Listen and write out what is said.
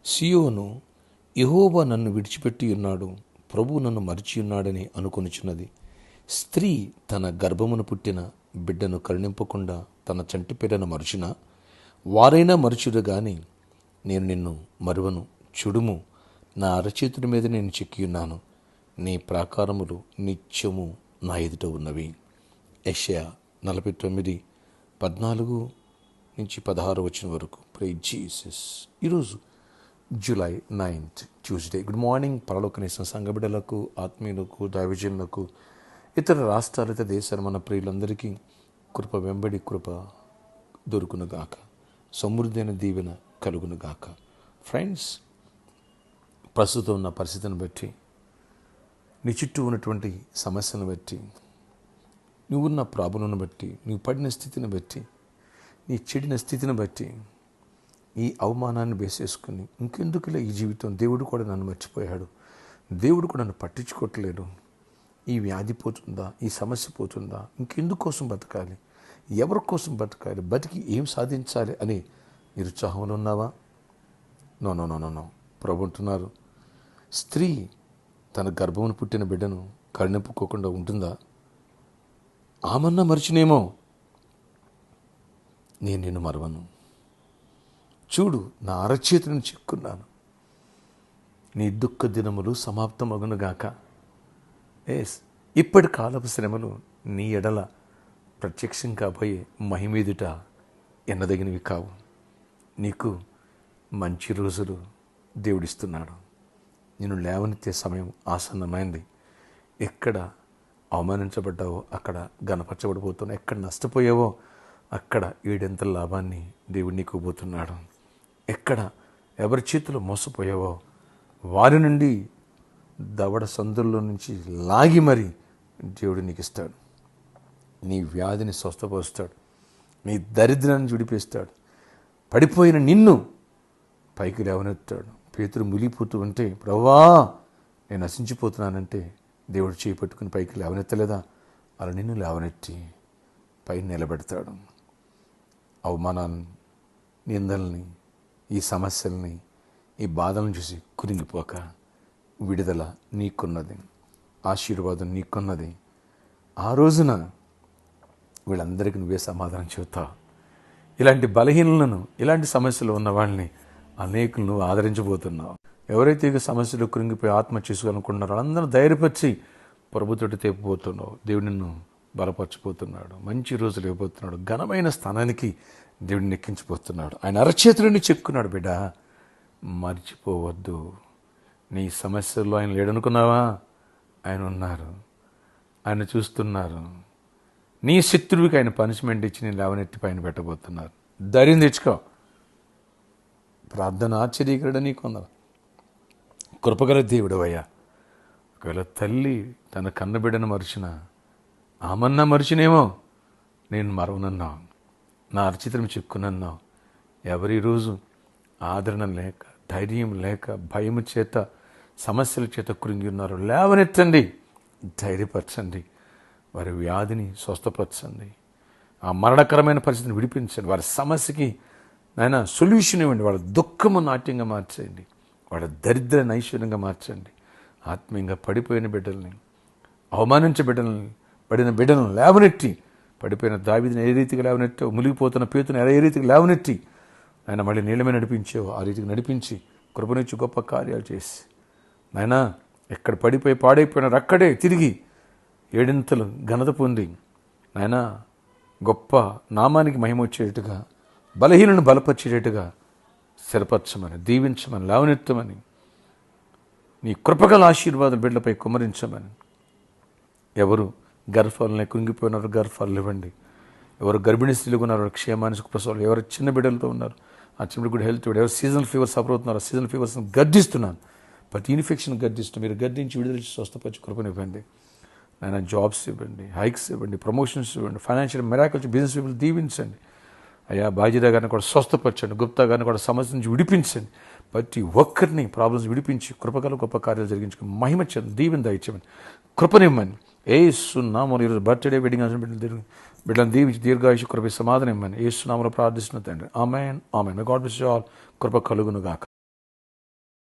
సియోను, యెహోవా నన్ను విడిచిపెట్టి ఉన్నాడు, ప్రభువు నన్ను మరిచి ఉన్నాడని అనుకొనుచున్నది. స్త్రీ తన గర్భమును పుట్టిన బిడ్డను కరుణింపకుండా తన చంటి పిల్లను మరుచునా? వారైనా మరుచురు గాని నేను నిన్ను మరువను. చూడుము, నా అరచేతుడి మీద నేను చెక్కియున్నాను, నీ ప్రాకారములు నిత్యము నా ఎదుట ఉన్నవి. యెషయా 49:14-16 వరకు. Praise Jesus. ఈరోజు July 9th Tuesday. Good morning పరలోకనేసిన సంఘబిడ్డలకు, ఆత్మీయులకు, దైవజనులకు, ఇతర రాష్ట్రాలు, ఇతర దేశాలు, మన ప్రియులందరికీ కృప వెంబడి కృప దొరుకునుగాక, సమృద్ధి అయిన దీవెన కలుగునుగాక. ఫ్రెండ్స్, ప్రస్తుతం ఉన్న పరిస్థితిని బట్టి, నీ చుట్టూ ఉన్నటువంటి సమస్యను బట్టి, నువ్వున్న ప్రాబ్లంను బట్టి, నువ్వు పడిన స్థితిని బట్టి, నీ చెడిన స్థితిని బట్టి, ఈ అవమానాన్ని బేసేసుకుని ఇంకెందుకులే ఈ జీవితం, దేవుడు కూడా నన్ను మర్చిపోయాడు, దేవుడు కూడా నన్ను పట్టించుకోవట్లేడు, ఈ వ్యాధి పోతుందా, ఈ సమస్య పోతుందా, ఇంకెందుకోసం బతకాలి, ఎవరి కోసం బతకాలి, బతికి ఏం సాధించాలి అని నిరుత్సాహంలో ఉన్నావా? No no no no no ప్రభు అంటున్నారు, స్త్రీ తన గర్భమును పుట్టిన బిడ్డను కరుణింపుకోకుండా ఉంటుందా? ఆమన్నా మరిచినేమో, నేను నిన్ను మరవను. చూడు, నా అరచేతులను చిక్కున్నాను, నీ దుఃఖ దినములు సమాప్తమగునుగాక. ఇప్పటి కాలపు శ్రమలు నీ ఎడల ప్రత్యక్షం కాబోయే మహిమీదుట ఎన్నదగినవి కావు. నీకు మంచి రోజులు దేవుడిస్తున్నాడు. నిన్ను లేవనెత్తే సమయం ఆసన్నమైంది. ఎక్కడ అవమానించబడ్డావో అక్కడ గణపరచబడిపోతున్నావు, ఎక్కడ నష్టపోయావో అక్కడ 7 లాభాన్ని దేవుడు నీకు ఇవ్వబోతున్నాడు. ఎక్కడ ఎవరి చేతిలో మోసపోయావో వారి నుండి దవడ సందుల్లో నుంచి లాగి మరి దేవుడు నీకు ఇస్తాడు. నీ వ్యాధిని స్వస్థపరుస్తాడు, నీ దరిద్రాన్ని విడిపిస్తాడు, పడిపోయిన నిన్ను పైకి లేవనెత్తాడు. పేతురు మునిగిపోతూ ఉంటే, ప్రభువా నేను నశించిపోతున్నానంటే దేవుడు చేపట్టుకుని పైకి లేవనెత్తలేదా? అలా నిన్ను లేవనెత్తి పైన నిలబెడతాడు. అవమానాన్ని, నిందల్ని, ఈ సమస్యల్ని, ఈ బాధలను చూసి కురింగిపోక, విడుదల నీకున్నది, ఆశీర్వాదం నీకున్నది. ఆ రోజున వీళ్ళందరికీ నువ్వే సమాధానం చెబుతావు. ఇలాంటి బలహీనలను, ఇలాంటి సమస్యలు ఉన్న వాళ్ళని అనేకులు నువ్వు ఆదరించబోతున్నావు. ఎవరైతే ఇక సమస్యలు కృంగిపోయి ఆత్మహత్య చేసుకోవాలనుకుంటున్నారో వాళ్ళందరూ ధైర్యపరిచి ప్రభుతోటి తెప్పిపోతున్నావు. దేవుడు నిన్ను బలపరచిపోతున్నాడు, మంచి రోజులు ఇవ్వబోతున్నాడు, ఘనమైన స్థానానికి దేవుడిని ఎక్కించిపోతున్నాడు. ఆయన అరచేతులని చెక్కున్నాడు. బిడ్డ, మర్చిపోవద్దు. నీ సమస్యల్లో ఆయన లేడనుకున్నావా? ఆయన ఉన్నారు, ఆయన చూస్తున్నారు. నీ శత్రువుకి ఆయన పనిష్మెంట్ ఇచ్చి నేను లేవనెత్తి పైన పెట్టబోతున్నారు. ధైర్యం తెచ్చుకో. ప్రార్థన ఆశ్చర్యకరుడు నీకున్నారు. కృపగల దేవుడు అయ్యా. ఒకవేళ తల్లి తన కన్నబిడ్డను మరిచిన, ఆమన్నా మరిచినేమో, నేను మరవనన్నావు, నా అర్చితం చెక్కునన్నావు. ఎవరి రోజు ఆదరణ లేక, ధైర్యం లేక, భయము చేత, సమస్యల చేత కృంగి ఉన్నారు, లేవనెత్తండి, ధైర్యపరచండి, వారి వ్యాధిని స్వస్థపరచండి, ఆ మరణకరమైన పరిస్థితిని విడిపించండి, వారి సమస్యకి నాయన సొల్యూషన్ ఇవ్వండి, వాళ్ళ దుఃఖము నాట్యంగా మార్చండి, వాళ్ళ దరిద్రాన్ని ఐశ్వర్యంగా మార్చండి. ఆత్మీయంగా పడిపోయిన బిడ్డల్ని, పడిన బిడ్డలను లేవనెట్టి, పడిపోయిన దావీదుని ఏ రీతిగా లేవనెట్టావు, మునిగిపోతున్న పేతుని ఏ రీతిగా లేవనెట్టి ఆయన మళ్ళీ నీళ్ళమే నడిపించావు, ఆ రీతికి నడిపించి కృపనిచ్చి గొప్ప కార్యాలు చేసి, నాయన ఎక్కడ పడిపోయి పాడైపోయినారు అక్కడే తిరిగి 7 ఘనత పొంది, నాయన గొప్ప నామానికి మహిమ వచ్చేటట్టుగా, బలహీనను బలపరిచేటట్టుగా స్థిరపరచమని, దీవించమని, లేవనెత్తమని, నీ కృపగల ఆశీర్వాదం బిడ్డలపై కుమ్మరించమని. ఎవరు గర్భాలనే కృంగిపోయినారో గర్భాలు ఇవ్వండి. ఎవరు గర్భిణీ స్త్రీలుగా ఉన్నారో క్షేమానికి ప్రసవాలు, ఎవరు చిన్న బిడ్డలతో ఉన్నారు ఆ చిన్న కూడా హెల్త్, ఎవరు సీజనల్ ఫీవర్స్ సఫర్ అవుతున్నారో సీజనల్ ఫీవర్స్ని గర్దిస్తున్నాను. ప్రతి ఇన్ఫెక్షన్ గర్దిస్తున్నాను. మీరు గర్దించి విడుదల స్వస్థపరిచి కృపనివ్వండి. ఆయన జాబ్స్ ఇవ్వండి, హైక్స్ ఇవ్వండి, ప్రమోషన్స్ ఇవ్వండి, ఫైనాన్షియల్ మిరాకిల్స్, బిజినెస్ పీపుల్ దీవించండి. అయ్యా బాజీరా గారిని కూడా స్వస్థపరచండి, గుప్తా గారిని కూడా సమస్య నుంచి విడిపించండి. ప్రతి ఒక్కరిని ప్రాబ్లమ్స్ విడిపించి కృపగల గొప్ప కార్యాలు జరిగించుకుని మహిమ చెంది దీవెన దయచేయమని, కృపనివ్వమని. ఏసునామములో ఈరోజు బర్త్డే వెడ్డింగ్ బిడ్డలను దీవించి దీర్ఘాయుష కృప సమాధానం ఇవ్వమని ఏసునామములో ప్రార్థిస్తున్న తండ్రి. ఆమేన్ ఆమేన్. May God bless you all. కృప కలుగును గాక.